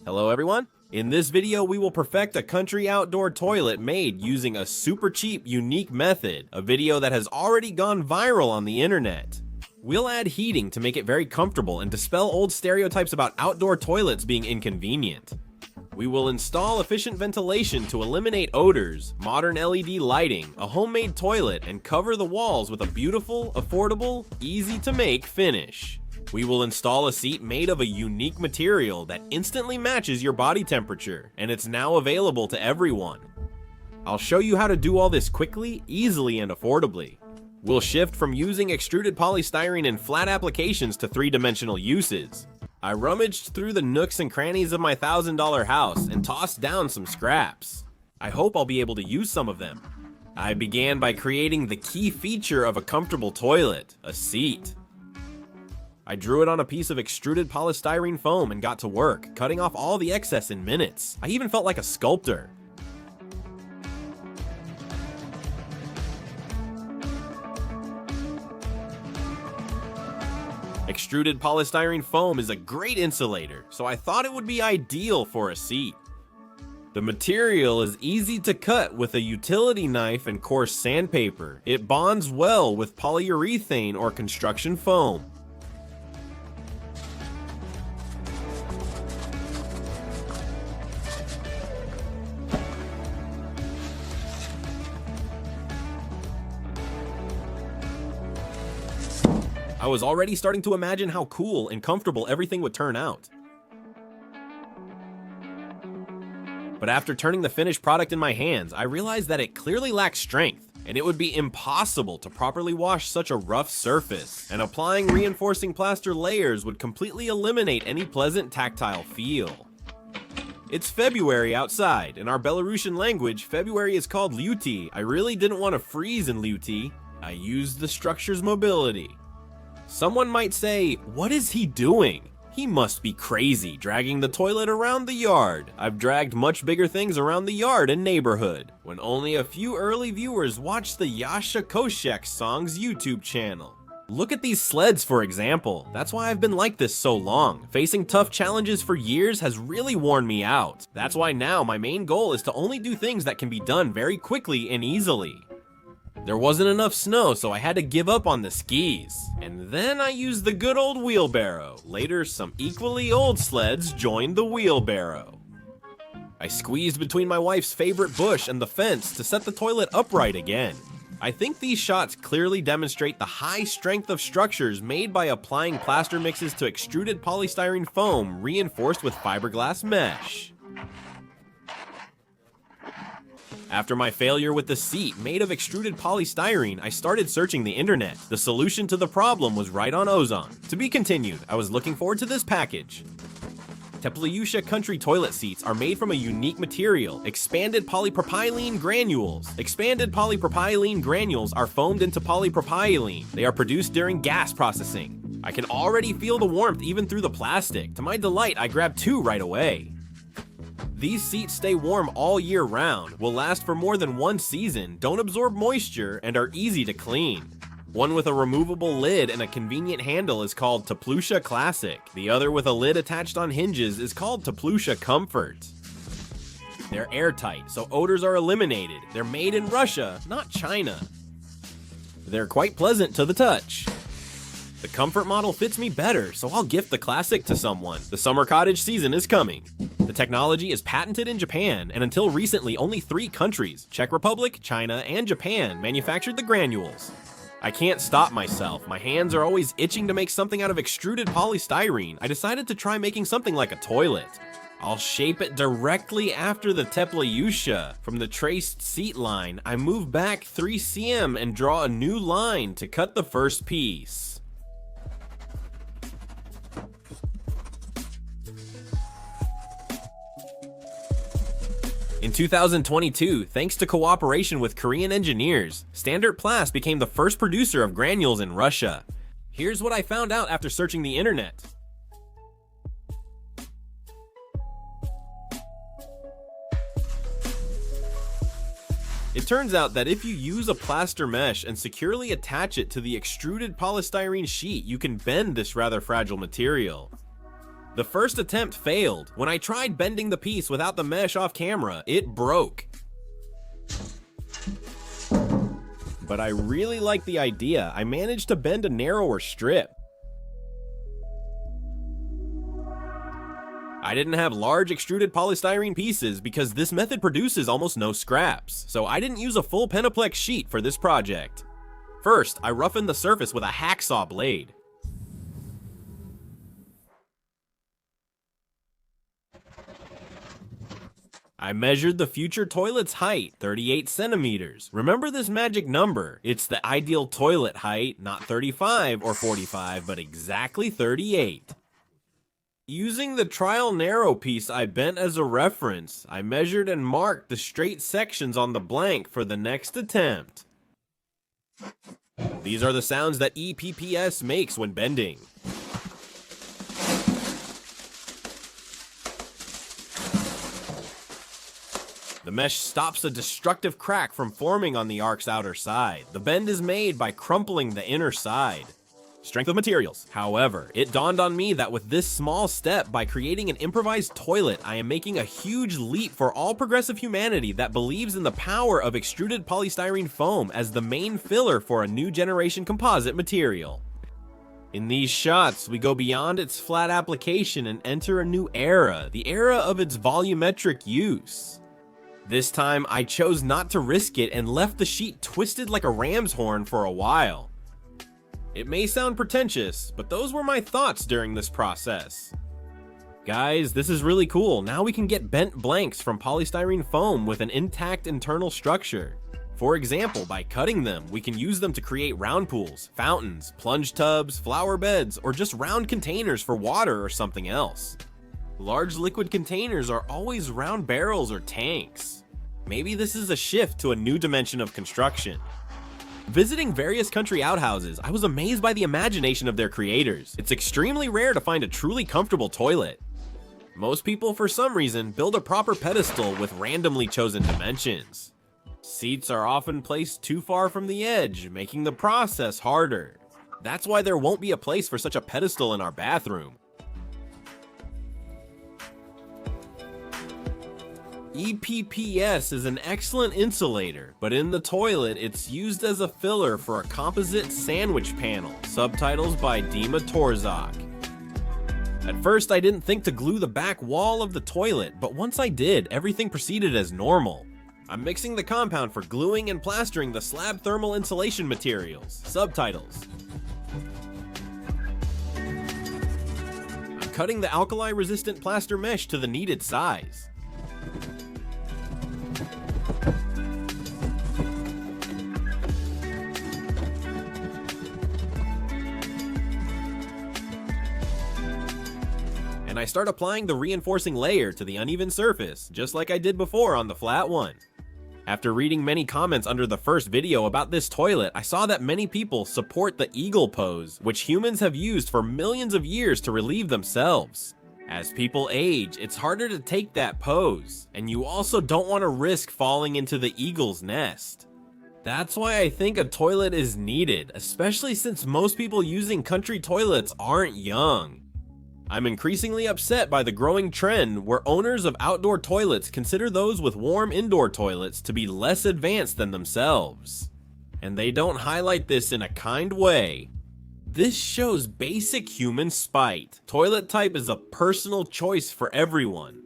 Hello everyone! In this video we will perfect a country outdoor toilet made using a super cheap, unique method, a video that has already gone viral on the internet. We'll add heating to make it very comfortable and dispel old stereotypes about outdoor toilets being inconvenient. We will install efficient ventilation to eliminate odors, modern LED lighting, a homemade toilet, and cover the walls with a beautiful, affordable, easy to make finish. We will install a seat made of a unique material that instantly matches your body temperature, and it's now available to everyone. I'll show you how to do all this quickly, easily, and affordably. We'll shift from using extruded polystyrene in flat applications to three-dimensional uses. I rummaged through the nooks and crannies of my $1,000 house and tossed down some scraps. I hope I'll be able to use some of them. I began by creating the key feature of a comfortable toilet, a seat. I drew it on a piece of extruded polystyrene foam and got to work, cutting off all the excess in minutes. I even felt like a sculptor. Extruded polystyrene foam is a great insulator, so I thought it would be ideal for a seat. The material is easy to cut with a utility knife and coarse sandpaper. It bonds well with polyurethane or construction foam. I was already starting to imagine how cool and comfortable everything would turn out. But after turning the finished product in my hands, I realized that it clearly lacks strength, and it would be impossible to properly wash such a rough surface, and applying reinforcing plaster layers would completely eliminate any pleasant tactile feel. It's February outside. In our Belarusian language, February is called Luty. I really didn't want to freeze in Luty. I used the structure's mobility. Someone might say, what is he doing? He must be crazy, dragging the toilet around the yard. I've dragged much bigger things around the yard and neighborhood, when only a few early viewers watched the Yasha Koshek Songs YouTube channel. Look at these sleds for example. That's why I've been like this so long. Facing tough challenges for years has really worn me out. That's why now my main goal is to only do things that can be done very quickly and easily. There wasn't enough snow, so I had to give up on the skis. And then I used the good old wheelbarrow. Later, some equally old sleds joined the wheelbarrow. I squeezed between my wife's favorite bush and the fence to set the toilet upright again. I think these shots clearly demonstrate the high strength of structures made by applying plaster mixes to extruded polystyrene foam reinforced with fiberglass mesh. After my failure with the seat made of extruded polystyrene, I started searching the internet. The solution to the problem was right on Ozon. To be continued, I was looking forward to this package. Teplyusha country toilet seats are made from a unique material, expanded polypropylene granules. Expanded polypropylene granules are foamed into polypropylene. They are produced during gas processing. I can already feel the warmth even through the plastic. To my delight, I grabbed two right away. These seats stay warm all year round, will last for more than one season, don't absorb moisture, and are easy to clean. One with a removable lid and a convenient handle is called Teplyusha Classic. The other with a lid attached on hinges is called Teplyusha Comfort. They're airtight, so odors are eliminated. They're made in Russia, not China. They're quite pleasant to the touch. The Comfort model fits me better, so I'll gift the Classic to someone. The summer cottage season is coming. The technology is patented in Japan, and until recently only 3 countries, Czech Republic, China, and Japan, manufactured the granules. I can't stop myself. My hands are always itching to make something out of extruded polystyrene. I decided to try making something like a toilet. I'll shape it directly after the Teplyusha. From the traced seat line, I move back 3 cm and draw a new line to cut the first piece. In 2022, thanks to cooperation with Korean engineers, Standard Plast became the first producer of granules in Russia. Here's what I found out after searching the internet. It turns out that if you use a plaster mesh and securely attach it to the extruded polystyrene sheet, you can bend this rather fragile material. The first attempt failed. When I tried bending the piece without the mesh off camera, it broke. But I really like the idea. I managed to bend a narrower strip. I didn't have large extruded polystyrene pieces because this method produces almost no scraps, so I didn't use a full Pentaplex sheet for this project. First, I roughened the surface with a hacksaw blade. I measured the future toilet's height, 38 centimeters. Remember this magic number. It's the ideal toilet height, not 35 or 45, but exactly 38. Using the trial narrow piece I bent as a reference, I measured and marked the straight sections on the blank for the next attempt. These are the sounds that EPPS makes when bending. The mesh stops a destructive crack from forming on the ark's outer side. The bend is made by crumpling the inner side. Strength of materials. However, it dawned on me that with this small step, by creating an improvised toilet, I am making a huge leap for all progressive humanity that believes in the power of extruded polystyrene foam as the main filler for a new generation composite material. In these shots, we go beyond its flat application and enter a new era, the era of its volumetric use. This time, I chose not to risk it and left the sheet twisted like a ram's horn for a while. It may sound pretentious, but those were my thoughts during this process. Guys, this is really cool. Now we can get bent blanks from polystyrene foam with an intact internal structure. For example, by cutting them, we can use them to create round pools, fountains, plunge tubs, flower beds, or just round containers for water or something else. Large liquid containers are always round barrels or tanks. Maybe this is a shift to a new dimension of construction. Visiting various country outhouses, I was amazed by the imagination of their creators. It's extremely rare to find a truly comfortable toilet. Most people, for some reason, build a proper pedestal with randomly chosen dimensions. Seats are often placed too far from the edge, making the process harder. That's why there won't be a place for such a pedestal in our bathroom. EPPS is an excellent insulator, but in the toilet it's used as a filler for a composite sandwich panel. Subtitles by Dima Torzak. At first I didn't think to glue the back wall of the toilet, but once I did, everything proceeded as normal. I'm mixing the compound for gluing and plastering the slab thermal insulation materials. Subtitles. I'm cutting the alkali resistant plaster mesh to the needed size. And I start applying the reinforcing layer to the uneven surface, just like I did before on the flat one. After reading many comments under the first video about this toilet, I saw that many people support the eagle pose, which humans have used for millions of years to relieve themselves. As people age, it's harder to take that pose, and you also don't want to risk falling into the eagle's nest. That's why I think a toilet is needed, especially since most people using country toilets aren't young. I'm increasingly upset by the growing trend where owners of outdoor toilets consider those with warm indoor toilets to be less advanced than themselves. And they don't highlight this in a kind way. This shows basic human spite. Toilet type is a personal choice for everyone.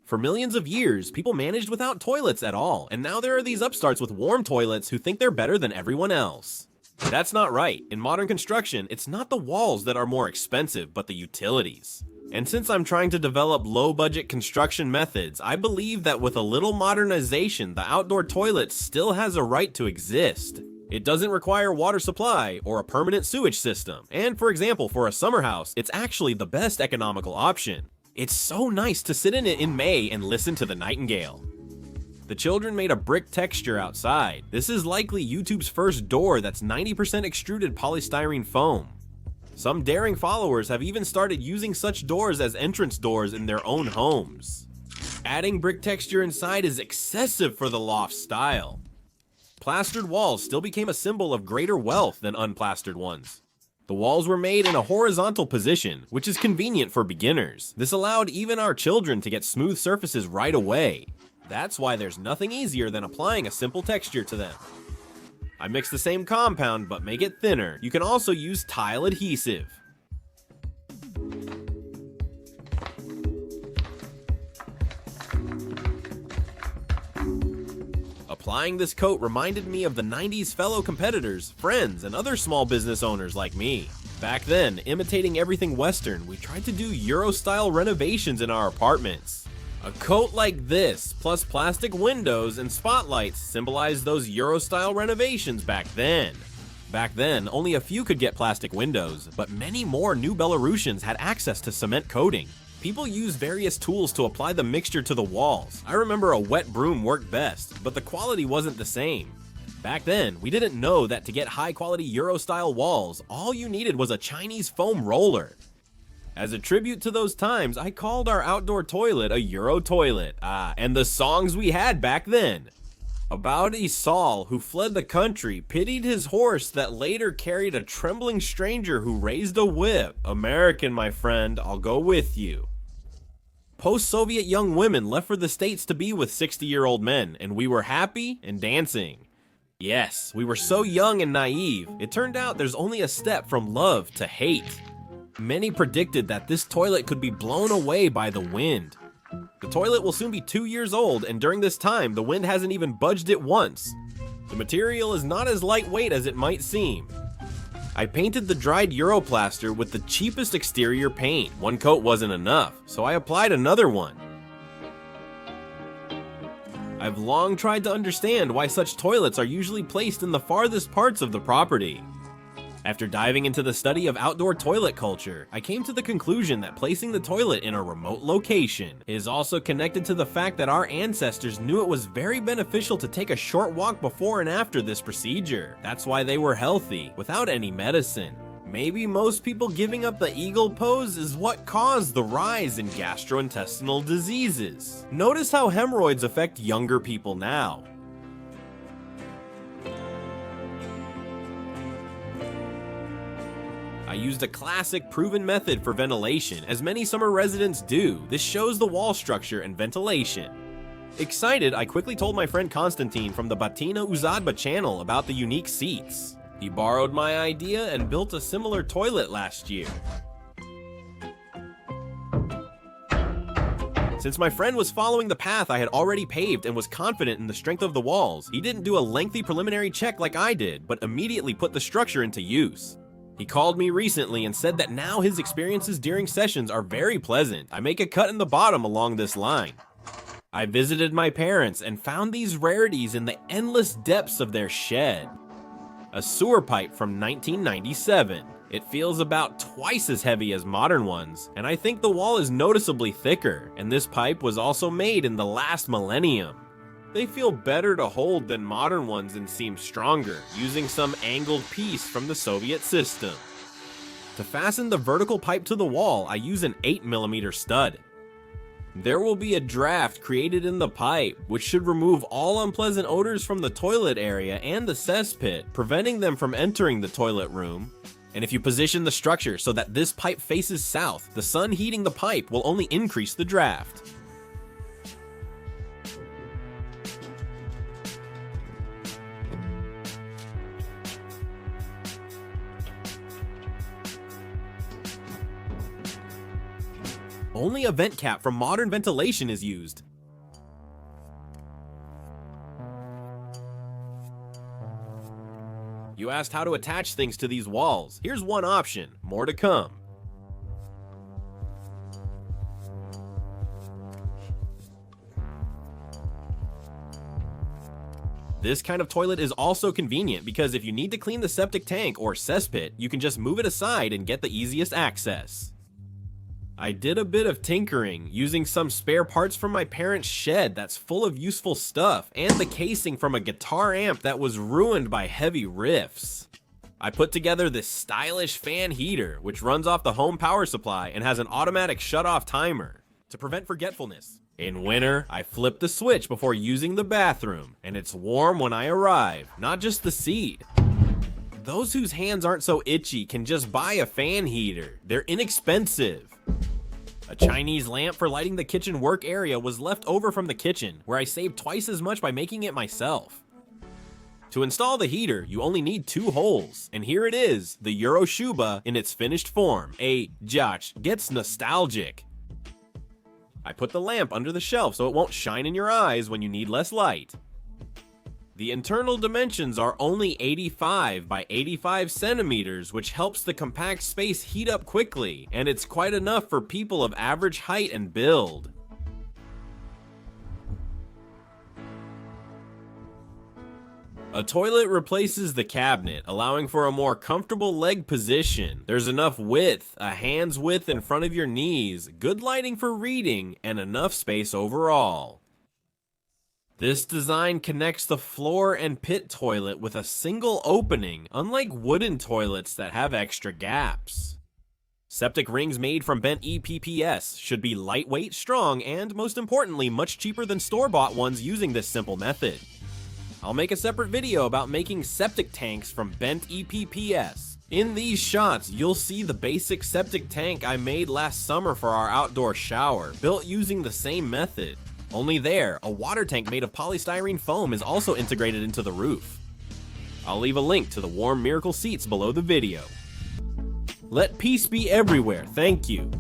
For millions of years, people managed without toilets at all, and now there are these upstarts with warm toilets who think they're better than everyone else. That's not right. In modern construction, it's not the walls that are more expensive, but the utilities. And since I'm trying to develop low-budget construction methods, I believe that with a little modernization, the outdoor toilet still has a right to exist. It doesn't require water supply or a permanent sewage system. And for example, for a summer house, it's actually the best economical option. It's so nice to sit in it in May and listen to the nightingale. The children made a brick texture outside. This is likely YouTube's first door that's 90% extruded polystyrene foam. Some daring followers have even started using such doors as entrance doors in their own homes. Adding brick texture inside is excessive for the loft style. Plastered walls still became a symbol of greater wealth than unplastered ones. The walls were made in a horizontal position, which is convenient for beginners. This allowed even our children to get smooth surfaces right away. That's why there's nothing easier than applying a simple texture to them. I mix the same compound but make it thinner. You can also use tile adhesive. Applying this coat reminded me of the 90s fellow competitors, friends, and other small business owners like me. Back then, imitating everything Western, we tried to do Euro-style renovations in our apartments. A coat like this, plus plastic windows and spotlights, symbolized those Euro-style renovations back then. Back then, only a few could get plastic windows, but many more new Belarusians had access to cement coating. People used various tools to apply the mixture to the walls. I remember a wet broom worked best, but the quality wasn't the same. Back then, we didn't know that to get high-quality Euro-style walls, all you needed was a Chinese foam roller. As a tribute to those times, I called our outdoor toilet a Euro toilet. And the songs we had back then. About a Saul who fled the country, pitied his horse that later carried a trembling stranger who raised a whip. American, my friend, I'll go with you. Post-Soviet young women left for the States to be with 60-year-old men, and we were happy and dancing. Yes, we were so young and naive. It turned out there's only a step from love to hate. Many predicted that this toilet could be blown away by the wind. The toilet will soon be 2 years old, and during this time, the wind hasn't even budged it once. The material is not as lightweight as it might seem. I painted the dried Europlaster with the cheapest exterior paint. One coat wasn't enough, so I applied another one. I've long tried to understand why such toilets are usually placed in the farthest parts of the property. After diving into the study of outdoor toilet culture, I came to the conclusion that placing the toilet in a remote location is also connected to the fact that our ancestors knew it was very beneficial to take a short walk before and after this procedure. That's why they were healthy, without any medicine. Maybe most people giving up the eagle pose is what caused the rise in gastrointestinal diseases. Notice how hemorrhoids affect younger people now. I used a classic proven method for ventilation, as many summer residents do. This shows the wall structure and ventilation. Excited, I quickly told my friend Konstantin from the Batina Uzadba channel about the unique seats. He borrowed my idea and built a similar toilet last year. Since my friend was following the path I had already paved and was confident in the strength of the walls, he didn't do a lengthy preliminary check like I did, but immediately put the structure into use. He called me recently and said that now his experiences during sessions are very pleasant. I make a cut in the bottom along this line. I visited my parents and found these rarities in the endless depths of their shed. A sewer pipe from 1997. It feels about twice as heavy as modern ones, and I think the wall is noticeably thicker, and this pipe was also made in the last millennium. They feel better to hold than modern ones and seem stronger, using some angled piece from the Soviet system. To fasten the vertical pipe to the wall, I use an 8mm stud. There will be a draft created in the pipe, which should remove all unpleasant odors from the toilet area and the cesspit, preventing them from entering the toilet room. And if you position the structure so that this pipe faces south, the sun heating the pipe will only increase the draft. Only a vent cap from Modern Ventilation is used. You asked how to attach things to these walls. Here's one option, more to come. This kind of toilet is also convenient because if you need to clean the septic tank or cesspit, you can just move it aside and get the easiest access. I did a bit of tinkering, using some spare parts from my parents' shed that's full of useful stuff, and the casing from a guitar amp that was ruined by heavy riffs. I put together this stylish fan heater, which runs off the home power supply and has an automatic shut-off timer to prevent forgetfulness. In winter, I flip the switch before using the bathroom, and it's warm when I arrive, not just the seat. Those whose hands aren't so itchy can just buy a fan heater. They're inexpensive. A Chinese lamp for lighting the kitchen work area was left over from the kitchen, where I saved twice as much by making it myself. To install the heater, you only need 2 holes, and here it is, the Euroshuba in its finished form. Josh gets nostalgic. I put the lamp under the shelf so it won't shine in your eyes when you need less light. The internal dimensions are only 85 by 85 centimeters, which helps the compact space heat up quickly, and it's quite enough for people of average height and build. A toilet replaces the cabinet, allowing for a more comfortable leg position. There's enough width, a hand's width in front of your knees, good lighting for reading, and enough space overall. This design connects the floor and pit toilet with a single opening, unlike wooden toilets that have extra gaps. Septic rings made from bent EPPS should be lightweight, strong, and most importantly, much cheaper than store-bought ones using this simple method. I'll make a separate video about making septic tanks from bent EPPS. In these shots, you'll see the basic septic tank I made last summer for our outdoor shower, built using the same method. Only there, a water tank made of polystyrene foam is also integrated into the roof. I'll leave a link to the warm Miracle seats below the video. Let peace be everywhere, thank you.